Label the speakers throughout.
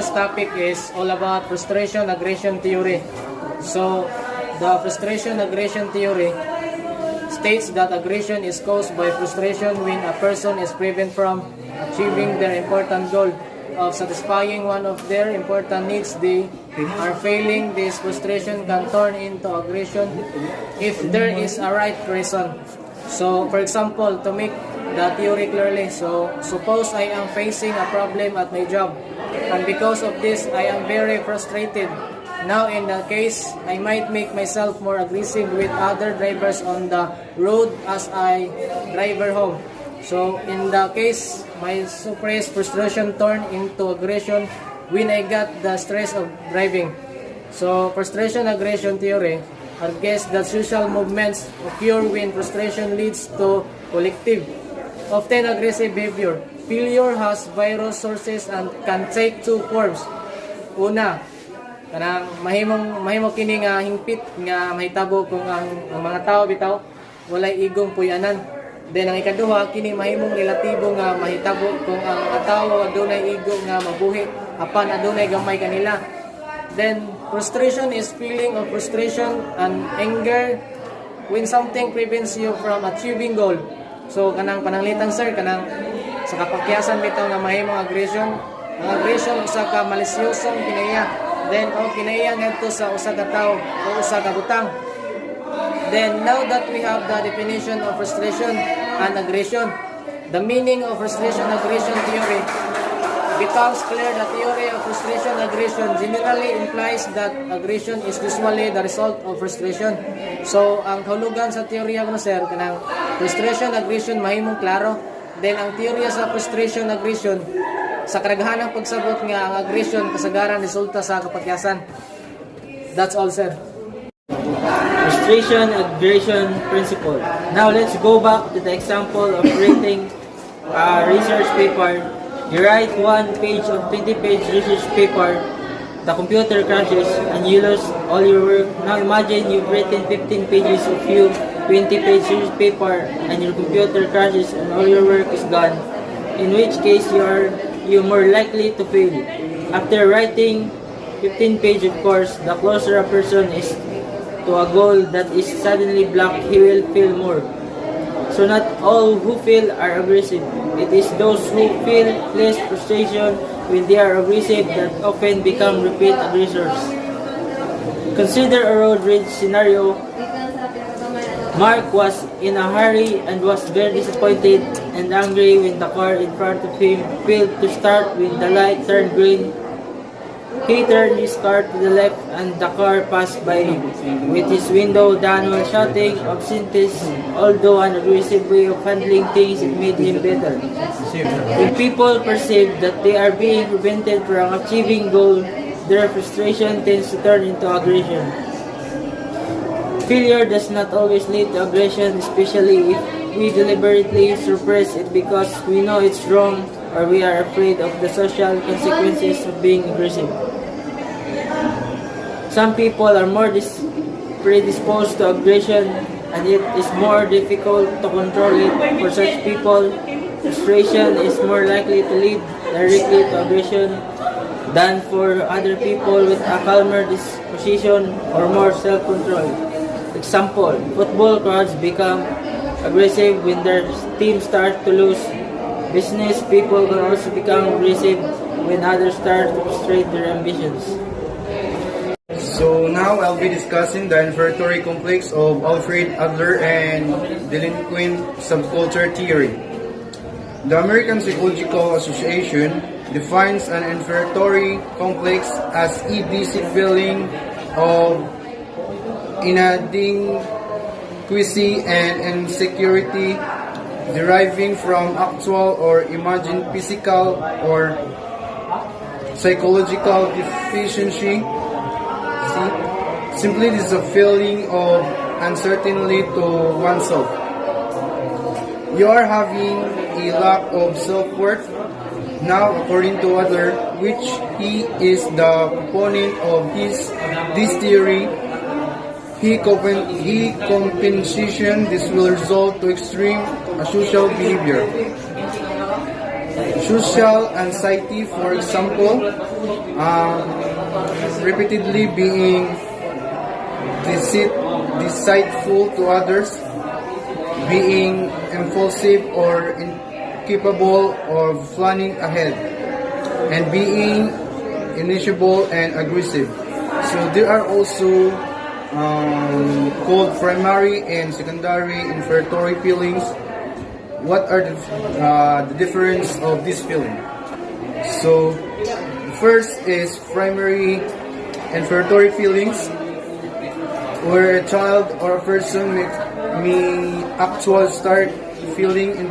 Speaker 1: today's topic is all about frustration aggression theory. So, the frustration aggression theory states that aggression is caused by frustration when a person is prevented from achieving their important goal of satisfying one of their important needs. They are failing. This frustration can turn into aggression if there is a right reason. So, for example, to make the theory clearly, so suppose I am facing a problem at my job, and because of this, I am very frustrated. Now, in that case, I might make myself more aggressive with other drivers on the road as I drive home. So, in the case, my suppressed frustration turned into aggression when I got the stress of driving. So, frustration aggression theory argues that social movements occur when frustration leads to collective, often aggressive behavior. Failure has various sources and can take two forms. Una, kanang mahimo kini nga hingpit nga mahitabo kung ang mga tao bitaw walay igong puyanan. Then ang ikaduha kini mahimong relatibo nga mahitabo kung ang mga tao adunay igong nga mabuhi apan adunay gamay kanila. Then frustration is feeling of frustration and anger when something prevents you from achieving goal. So kanang pananglitan sir kanang sa kapakyasan bitaw nga mahimong aggression. Ang aggression usa ka malisyosong kinaya. Then kinaya ngadto sa usa ka tawo o usa ka butang. Then now that we have the definition of frustration and aggression, the meaning of frustration aggression theory becomes clear. The theory of frustration aggression generally implies that aggression is usually the result of frustration. So ang kahulugan sa teorya ko sir kanang frustration aggression mahimong klaro. Then ang teorya sa frustration aggression sa karaghanang pagsabot nga ang aggression kasagaran resulta sa kapakyasan. That's all sir.
Speaker 2: Frustration aggression principle. Now let's go back to the example of writing a research paper. You write one page of 20-page research paper, the computer crashes and you lose all your work. Now imagine you've written 15 pages of your 20-page research paper and your computer crashes and all your work is gone. In which case you more likely to fail. After writing 15 pages, of course, the closer a person is to a goal that is suddenly blocked, he will feel more. So not all who fail are aggressive. It is those who feel less frustration when they are aggressive that often become repeat aggressors. Consider a road rage scenario. Mark was in a hurry and was very disappointed and angry when the car in front of him failed to start when the light turned green. He turned his car to the left and the car passed by him, with his window down while shouting obscenities. Although an aggressive way of handling things, it made him better. When people perceive that they are being prevented from achieving goal, their frustration tends to turn into aggression. Failure does not always lead to aggression, especially if we deliberately suppress it because we know it's wrong or we are afraid of the social consequences of being aggressive. Some people are more predisposed to aggression and it is more difficult to control it. For such people, frustration is more likely to lead directly to aggression than for other people with a calmer disposition or more self-control. Example, football crowds become aggressive when their team starts to lose. Business people can also become aggressive when others start to frustrate their ambitions.
Speaker 3: So now I'll be discussing the infertory complex of Alfred Adler and delinquent subculture theory. The American Psychological Association defines an infertory complex as a basic feeling of inadequacy and insecurity deriving from actual or imagined physical or psychological deficiency. Simply, this is a feeling of uncertainty to oneself. You are having a lack of self-worth. Now, according to Adler, which he is the proponent of this theory, he compensation this will result to extreme social behavior. Social anxiety, for example, repeatedly being deceitful to others, being impulsive or incapable of planning ahead, and being initiable and aggressive. So there are also called primary and secondary infertory feelings. What are the difference of this feeling? So first is primary infertory feelings, where a child or a person may actually start feeling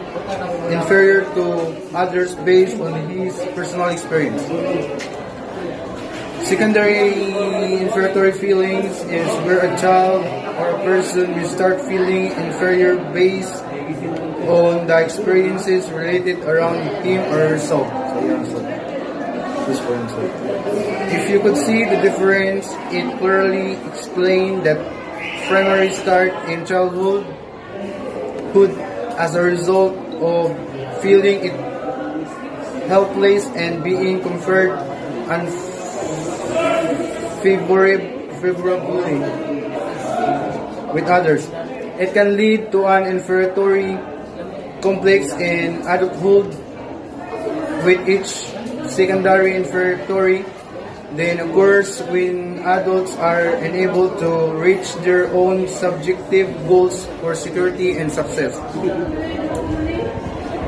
Speaker 3: inferior to others based on his personal experience. Secondary infertory feelings is where a child or a person will start feeling inferior based on the experiences related around him or herself. If you could see the difference, it clearly explains that primary start in childhood as a result of feeling it helpless and being compared unfavorably with others. It can lead to an inferiority complex in adulthood, with each secondary inferiority then occurs when adults are unable to reach their own subjective goals for security and success.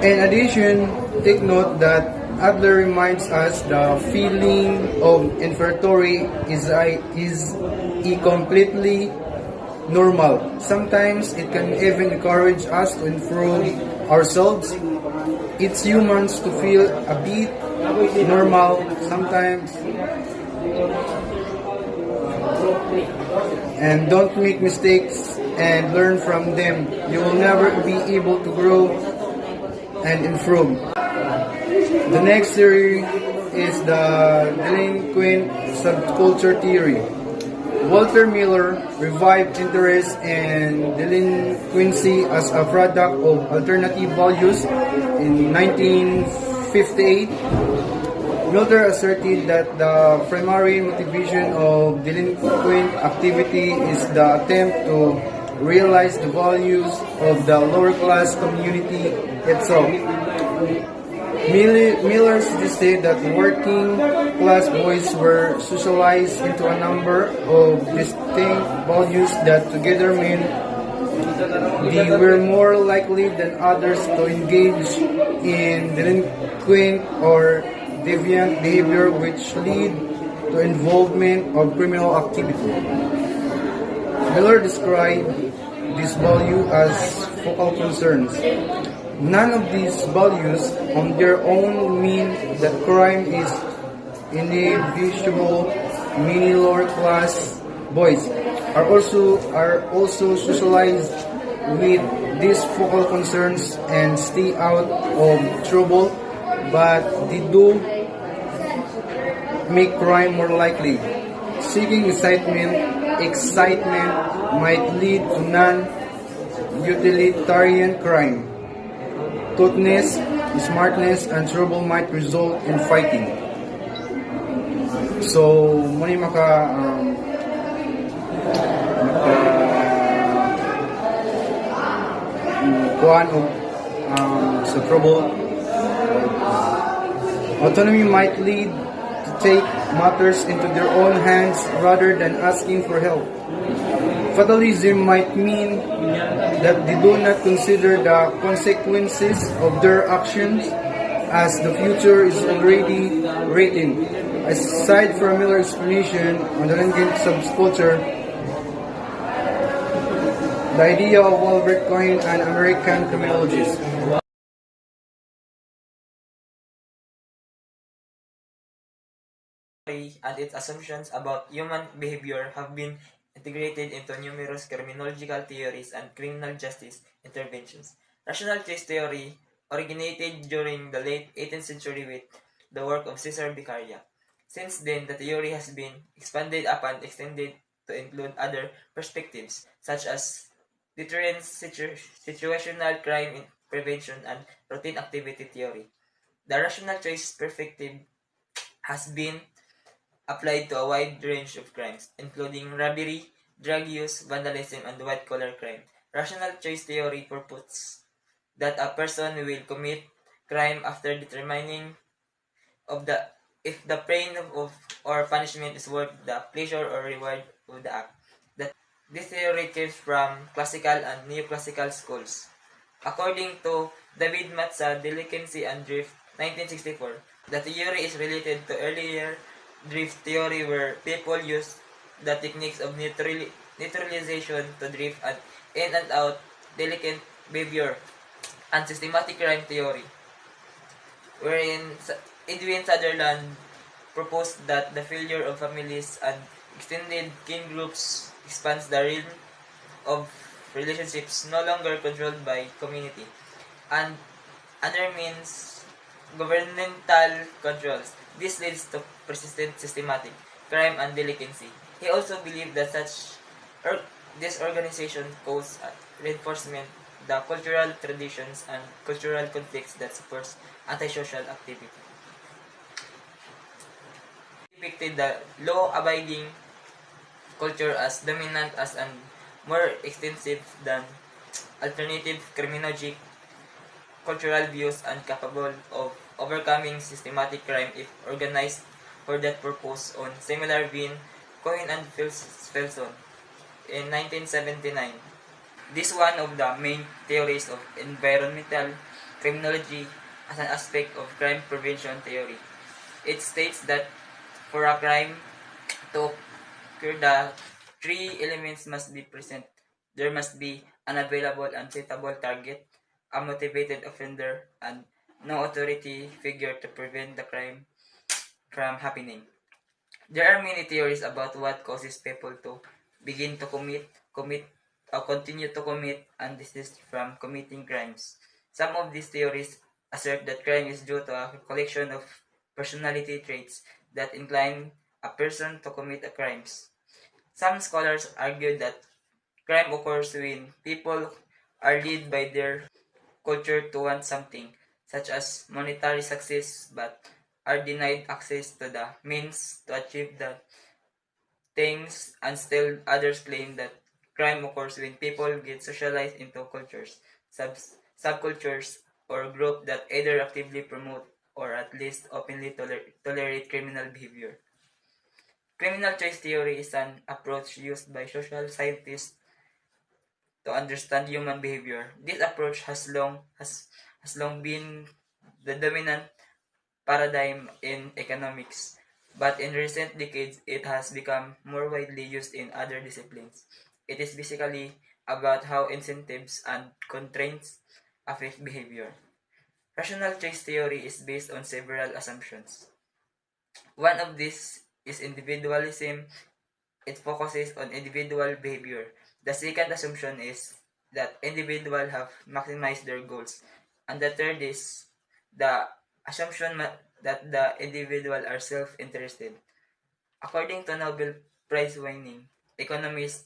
Speaker 3: In addition, take note that Adler reminds us the feeling of inferiority is a completely normal. Sometimes it can even encourage us to improve ourselves. It's humans to feel a bit normal sometimes, and don't make mistakes and learn from them. You will never be able to grow and improve. The next theory is the delinquent subculture theory. Walter Miller revived interest in delinquency as a product of alternative values in 1958. Miller asserted that the primary motivation of delinquent activity is the attempt to realize the values of the lower class community itself. Miller suggested that working class boys were socialized into a number of distinct values that together meant they were more likely than others to engage in delinquent or deviant behavior, which lead to involvement of criminal activity. Miller described this value as focal concerns. None of these values on their own mean that crime is inevitable. Many lower class boys are also socialized with these focal concerns and stay out of trouble, but they do make crime more likely. Seeking excitement might lead to non-utilitarian crime. Toughness, smartness, and trouble might result in fighting. So, muna yung kuhaan o sa trouble. Autonomy might lead to take matters into their own hands rather than asking for help. Fatalism might mean that they do not consider the consequences of their actions, as the future is already written. Aside from Miller's explanation on the delinquent subculture, the idea of Albert Cohen, an American criminologist.
Speaker 4: And its assumptions about human behavior have been integrated into numerous criminological theories and criminal justice interventions. Rational choice theory originated during the late 18th century with the work of Cesar Beccaria. Since then, the theory has been expanded upon extended to include other perspectives, such as deterrence, situational crime prevention, and routine activity theory. The rational choice perspective has been applied to a wide range of crimes, including robbery, drug use, vandalism, and white-collar crime. Rational choice theory purports that a person will commit crime after determining of the if the pain of or punishment is worth the pleasure or reward of the act. That this theory comes from classical and neoclassical schools. According to David Matza, Delinquency and Drift, 1964, the theory is related to earlier drift theory where people use the techniques of neutralization to drift and in and out delinquent behavior and systematic crime theory, wherein Edwin Sutherland proposed that the failure of families and extended kin groups expands the realm of relationships no longer controlled by community and other means governmental controls. This leads to persistent systematic crime and delinquency. He also believed that or, disorganization cause reinforcement the cultural traditions and cultural conflicts that supports antisocial activity. Depicted the law-abiding culture as dominant as and more extensive than alternative criminologic cultural views and capable of overcoming systematic crime if organized for that purpose on similar vein Cohen and Felson in 1979. This is one of the main theories of environmental criminology as an aspect of crime prevention theory. It states that for a crime to occur, the three elements must be present. There must be an available and suitable target, a motivated offender, and no authority figure to prevent the crime from happening. There are many theories about what causes people to begin to commit, or continue to commit, and desist from committing crimes. Some of these theories assert that crime is due to a collection of personality traits that incline a person to commit crimes. Some scholars argue that crime occurs when people are led by their culture to want something, such as monetary success, but are denied access to the means to achieve the things, and still others claim that crime occurs when people get socialized into cultures, subcultures, or groups that either actively promote or at least openly tolerate criminal behavior. Criminal choice theory is an approach used by social scientists to understand human behavior. This approach has long been the dominant paradigm in economics, but in recent decades it has become more widely used in other disciplines. It is basically about how incentives and constraints affect behavior. Rational choice theory is based on several assumptions. One of these is individualism. It focuses on individual behavior. The second assumption is that individuals have maximized their goals. And the third is the assumption that the individual are self-interested. According to Nobel Prize-winning economist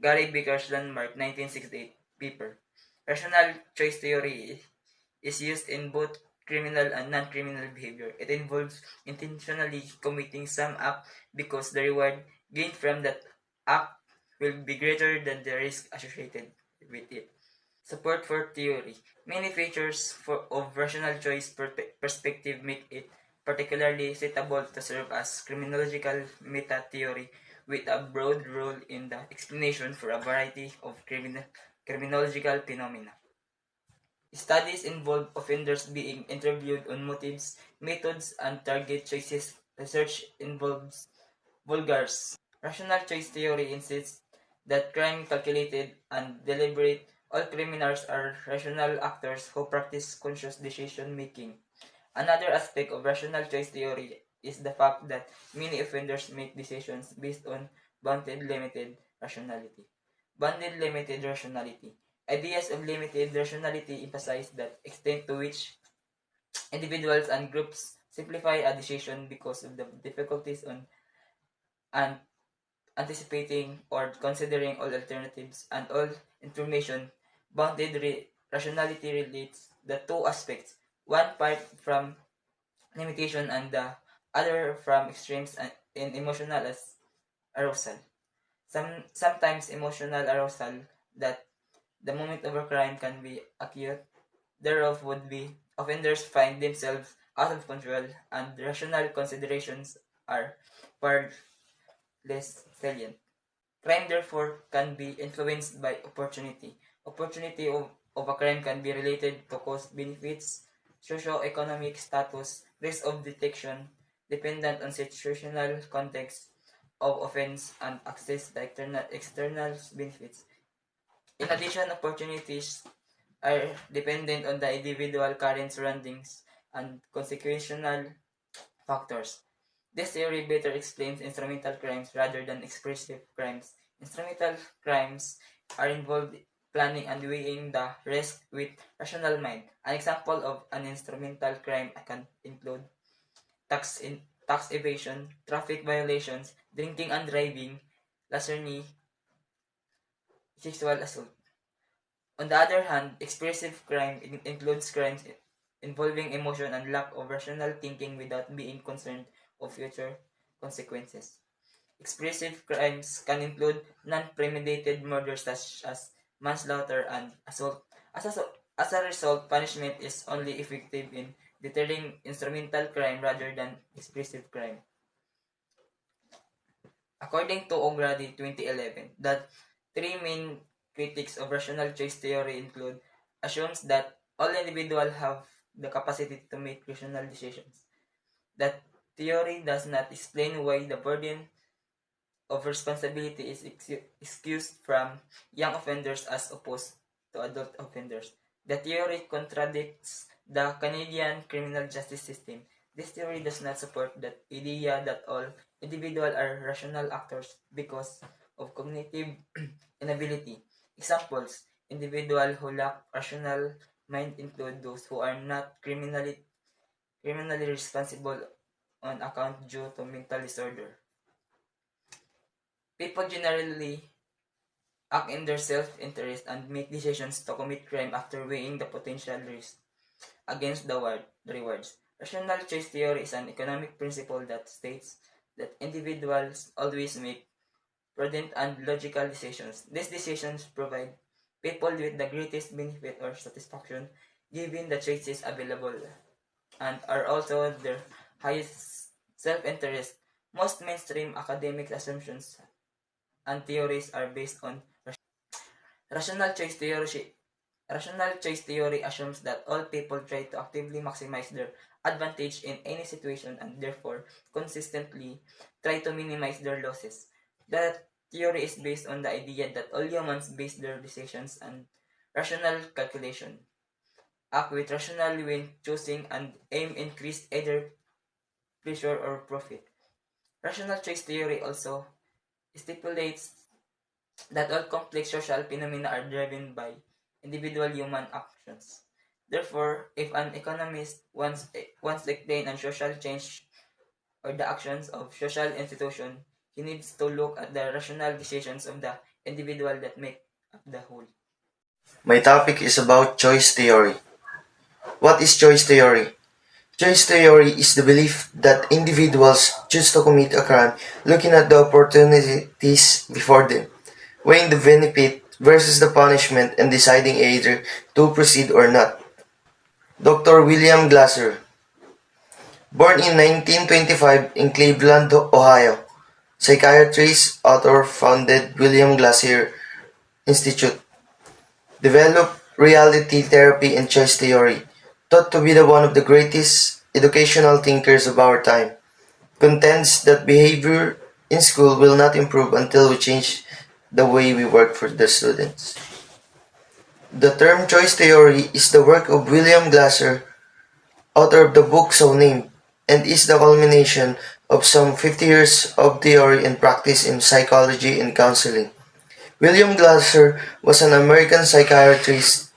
Speaker 4: Gary Becker's landmark 1968 paper, rational choice theory is used in both criminal and non-criminal behavior. It involves intentionally committing some act because the reward gained from that act will be greater than the risk associated with it. Support for theory. Many features of rational choice perspective make it particularly suitable to serve as criminological meta-theory with a broad role in the explanation for a variety of criminological phenomena. Studies involve offenders being interviewed on motives, methods, and target choices. Research involves vulgars. Rational choice theory insists that crime calculated and deliberate. All criminals are rational actors who practice conscious decision making. Another aspect of rational choice theory is the fact that many offenders make decisions based on bounded limited rationality. Bounded limited rationality. Ideas of limited rationality emphasize the extent to which individuals and groups simplify a decision because of the difficulties on and anticipating or considering all alternatives and all information. Bounded rationality relates the two aspects, one part from limitation and the other from extremes in emotional arousal. Sometimes emotional arousal that the moment of a crime can be acute, thereof would be offenders find themselves out of control and rational considerations are far less salient. Crime therefore can be influenced by opportunity. Opportunity of a crime can be related to cost benefits, socio-economic status, risk of detection, dependent on situational context of offense and access to external benefits. In addition, opportunities are dependent on the individual current surroundings and consequential factors. This theory better explains instrumental crimes rather than expressive crimes. Instrumental crimes are involved planning and weighing the risk with rational mind. An example of an instrumental crime can include tax evasion, traffic violations, drinking and driving, larceny, sexual assault. On the other hand, expressive crime includes crimes involving emotion and lack of rational thinking without being concerned of future consequences. Expressive crimes can include non-premeditated murders such as manslaughter and assault. As a result, punishment is only effective in deterring instrumental crime rather than expressive crime. According to O'Grady 2011, the three main critics of rational choice theory include assumes that all individuals have the capacity to make rational decisions. That theory does not explain why the burden of responsibility is excused from young offenders as opposed to adult offenders. The theory contradicts the Canadian criminal justice system. This theory does not support the idea that all individuals are rational actors because of cognitive inability. Examples: individuals who lack rational mind include those who are not criminally responsible on account due to mental disorder. People generally act in their self-interest and make decisions to commit crime after weighing the potential risks against the rewards. Rational choice theory is an economic principle that states that individuals always make prudent and logical decisions. These decisions provide people with the greatest benefit or satisfaction given the choices available and are also their highest self-interest. Most mainstream academic assumptions and theories are based on rational choice theory. Rational choice theory assumes that all people try to actively maximize their advantage in any situation and therefore consistently try to minimize their losses. The theory is based on the idea that all humans base their decisions on rational calculation, act with rationally when choosing, and aim increase either pleasure or profit. Rational choice theory also stipulates that all complex social phenomena are driven by individual human actions. Therefore, if an economist wants to explain on social change or the actions of social institution, he needs to look at the rational decisions of the individual that make up the whole.
Speaker 5: My topic is about choice theory. What is choice theory? Choice theory is the belief that individuals choose to commit a crime looking at the opportunities before them, weighing the benefit versus the punishment and deciding either to proceed or not. Dr. William Glasser, born in 1925 in Cleveland, Ohio, psychiatrist, author, founded William Glasser Institute, developed reality therapy and choice theory, thought to be one of the greatest educational thinkers of our time, contends that behavior in school will not improve until we change the way we work for the students. The term choice theory is the work of William Glasser, author of the book so named, and is the culmination of some 50 years of theory and practice in psychology and counseling. William Glasser was an American psychiatrist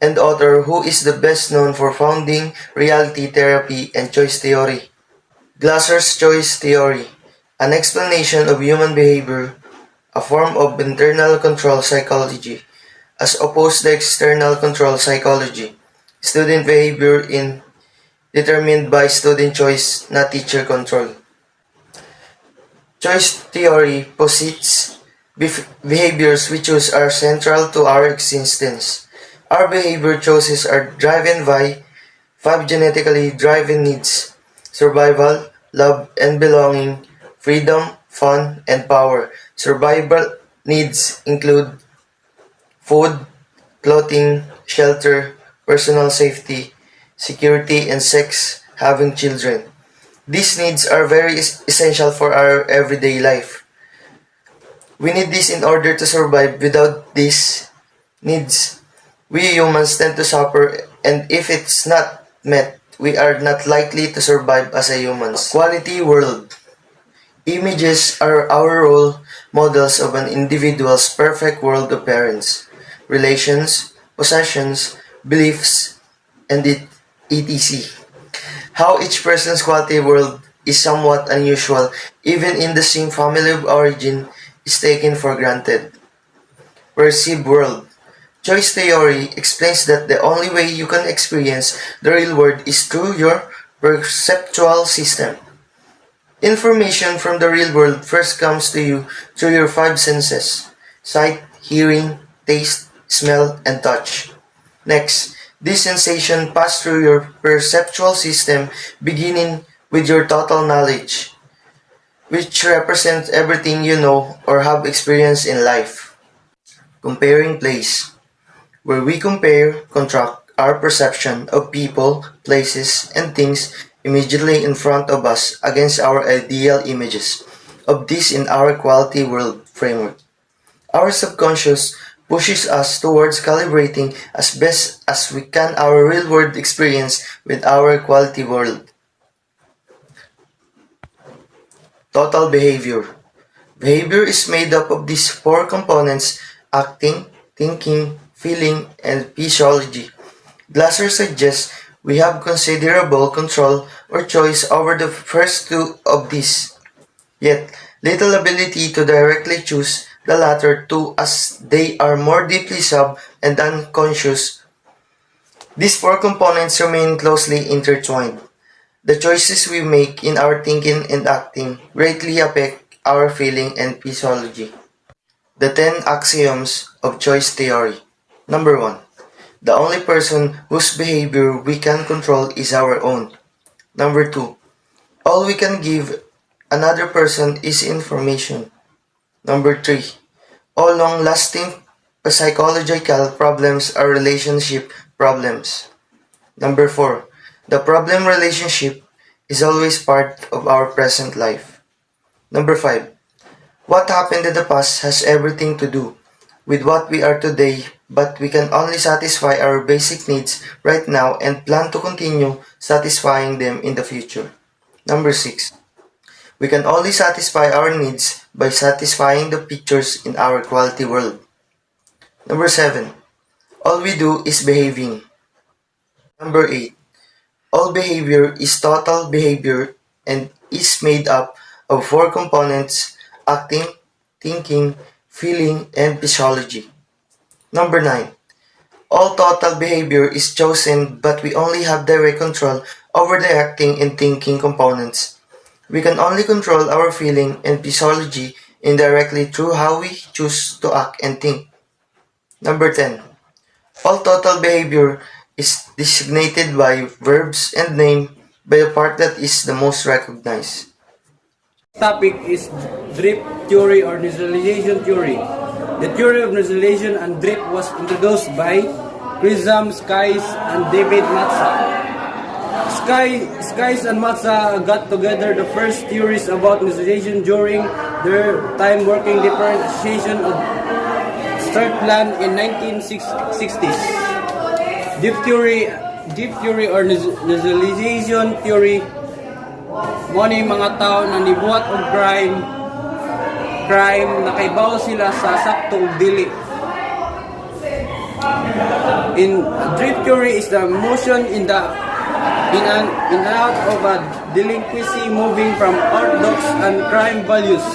Speaker 5: and author who is the best known for founding reality therapy and choice theory. Glasser's choice theory, an explanation of human behavior, a form of internal control psychology, as opposed to external control psychology, student behavior in determined by student choice, not teacher control. Choice theory posits behaviors we choose are central to our existence. Our behavior choices are driven by five genetically driven needs: survival, love and belonging, freedom, fun, and power. Survival needs include food, clothing, shelter, personal safety, security, and sex, having children. These needs are very essential for our everyday life. We need this in order to survive. Without these needs, we humans tend to suffer, and if it's not met, we are not likely to survive as a humans. Quality world. Images are our role models of an individual's perfect world of parents, relations, possessions, beliefs, and etc. How each person's quality world is somewhat unusual, even in the same family of origin, is taken for granted. Perceived world. Choice theory explains that the only way you can experience the real world is through your perceptual system. Information from the real world first comes to you through your five senses: sight, hearing, taste, smell, and touch. Next, this sensation pass through your perceptual system, beginning with your total knowledge, which represents everything you know or have experienced in life. Comparing place, where we contrast our perception of people, places, and things immediately in front of us against our ideal images of this in our quality world framework. Our subconscious pushes us towards calibrating as best as we can our real world experience with our quality world. Total behavior. Behavior is made up of these four components: acting, thinking, feeling, and physiology. Glasser suggests we have considerable control or choice over the first two of these, yet little ability to directly choose the latter two as they are more deeply sub and unconscious. These four components remain closely intertwined. The choices we make in our thinking and acting greatly affect our feeling and physiology. The 10 axioms of choice theory. Number 1. The only person whose behavior we can control is our own. Number 2. All we can give another person is information. Number 3. All long-lasting psychological problems are relationship problems. Number 4. The problem relationship is always part of our present life. Number 5. What happened in the past has everything to do with what we are today, but we can only satisfy our basic needs right now and plan to continue satisfying them in the future. Number 6. We can only satisfy our needs by satisfying the pictures in our quality world. Number 7. All we do is behaving. Number 8. All behavior is total behavior and is made up of four components: acting, thinking, feeling, and physiology. Number 9. All total behavior is chosen, but we only have direct control over the acting and thinking components. We can only control our feeling and physiology indirectly through how we choose to act and think. Number 10. All total behavior is designated by verbs and name by the part that is the most recognized.
Speaker 6: Topic is drift theory or naturalization theory. The theory of naturalization and drift was introduced by Crim, Skies, and David Matza. Skies and Matza got together the first theories about naturalization during their time working different association of start plan in 1960s. Drift theory or naturalization theory mo ni mga tao na nibuhat og crime nakaibaw sila sa sakto ug dili. In drift theory is the motion in and out of a delinquency moving from orthodox and crime values.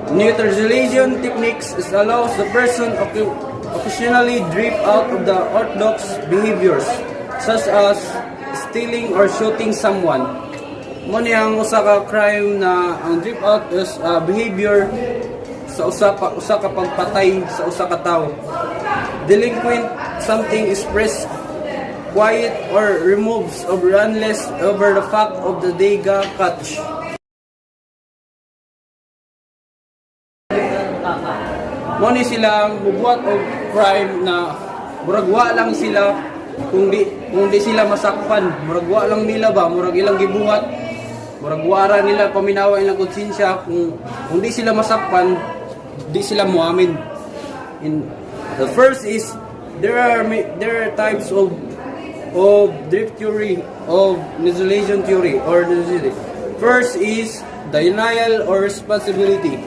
Speaker 6: Neutralization techniques allows the person occasionally drift out of the orthodox behaviors such as stealing or shooting someone. Mo ni ang usa ka crime na ang drip out is behavior sa usa ka pagpatay sa usa ka tawo. Delinquent something express quiet or removes or unless over the fact of the day ga catch. Mo ni sila bubuhat og crime na murag wa lang sila kung di sila masakpan, murag wa lang nila ba, murag ilang gibuhat, murag wara nila paminawa ilang konsensya kung di sila masakpan, di sila muamin. In the first is there are types of drift theory, of isolation theory or necessity. First is denial or responsibility.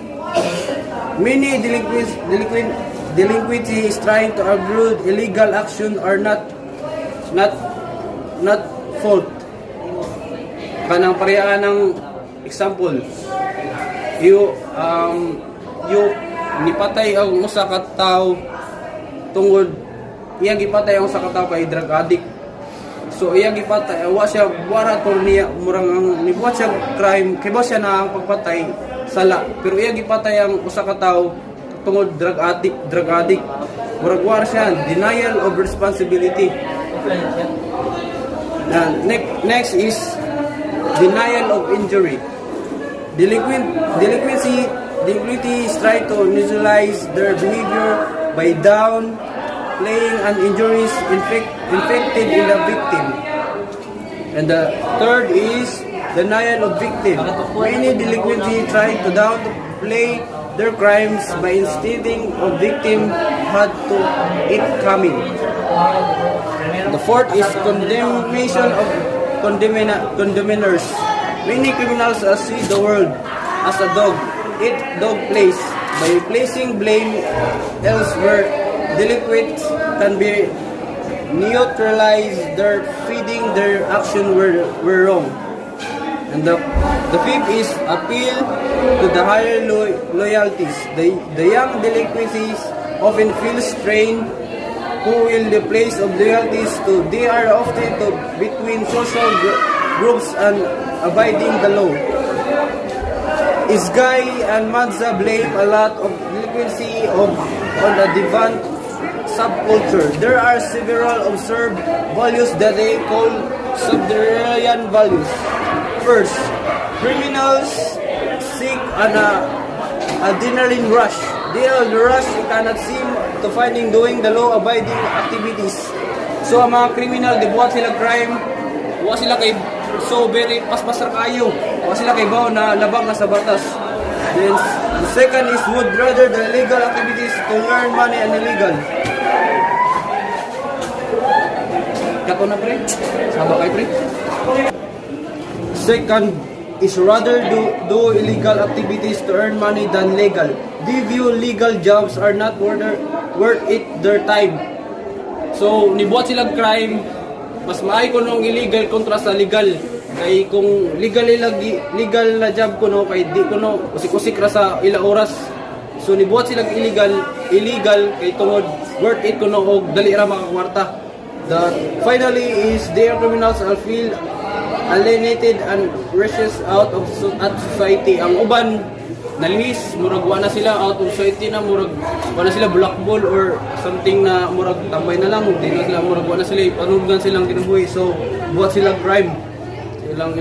Speaker 6: Many delinquency is trying to avoid illegal action or not fault. Kanang parehas ng example, you nipatay ang usa ka tawo tungod iyang gipatay ang usa ka tawo kay drug addict. So iyang gipatay wa siya wara to niya murang ang nibuhat siya crime kay ba siya na ang pagpatay sala, pero iyang gipatay ang usa ka tawo tungod drug addict. Murag wara siya denial of responsibility. Next is denial of injury. Delinquency is trying to neutralize their behavior by downplaying an injuries inflicted in the victim. And the third is denial of victim. Many delinquency try to downplay their crimes by insisting of victim had to it coming. The fourth is condemnation of condemners. Many criminals see the world as a dog. Eat dog plays. By placing blame elsewhere, delinquents can be neutralized. Their feeding their action were wrong. And the fifth is appeal to the higher loyalties. The young delinquencies often feel strained who will the place of loyalties to. They are often between social groups and abiding the law. Isgay and Madza blame a lot of delinquency on the Divan subculture. There are several observed values that they call subterranean values. First, criminals seek an adrenaline rush. They are the rush they cannot seem to finding doing the law-abiding activities. So ang mga criminal, dibuhat sila crime, wa sila kay so very paspasar kayo, wa sila kay bao na labag na sa batas. Then the second is would rather the illegal activities to earn money and illegal. Kato na pre, saba kay pre. Second is rather do illegal activities to earn money than legal. They view legal jobs are not worth it their time. So nibuhat silang crime, mas maay ko nung illegal kontra sa legal. Kay kung legal na job ko no, kay di ko no usik-usik ra sa ila oras. So nibuhat silang illegal kay tungod worth it ko no og dali ra makakwarta. Finally is their criminals will feel alienated and rushes out of society. Ang uban nalihis, murag wa na sila out of society na, murag wa na sila blackball or something na murag tambay na lang, di na sila murag wa na sila ipanugdan silang kinabuhi. So buhat silang crime. Ilang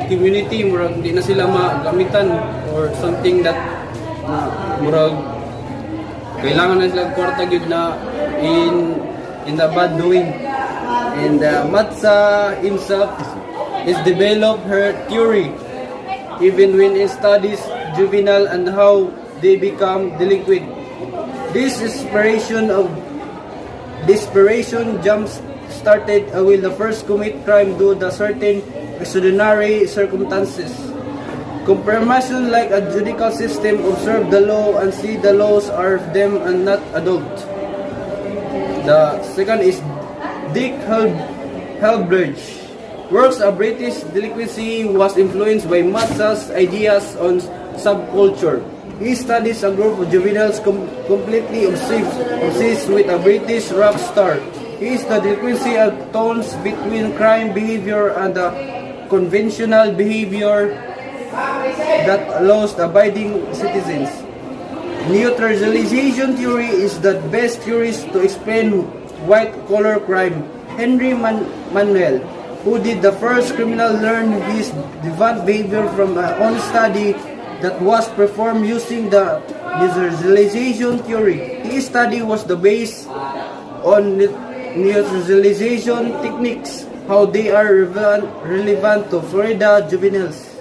Speaker 6: community murag di na sila magamitan or something that murag kailangan na sila kwarta gyud na in the bad doing. And Matza himself is developed her theory even when he studies juvenile and how they become delinquent. This desperation jumps started will the first commit crime due to certain extraordinary circumstances. Confirmation like a judicial system observe the law and see the laws are them and not adult. The second is Dick Helbridge. Works of British delinquency was influenced by Matza's ideas on subculture. He studies a group of juveniles completely obsessed with a British rock star. is the delinquency of tones between crime behavior and the conventional behavior that law-abiding citizens. Neutralization theory is the best theory to explain white-collar crime. Henry Manuel, who did the first criminal, learned his deviant behavior from an own study that was performed using the neutralization theory. His study was the base on neutralization techniques, how they are relevant to Florida juveniles.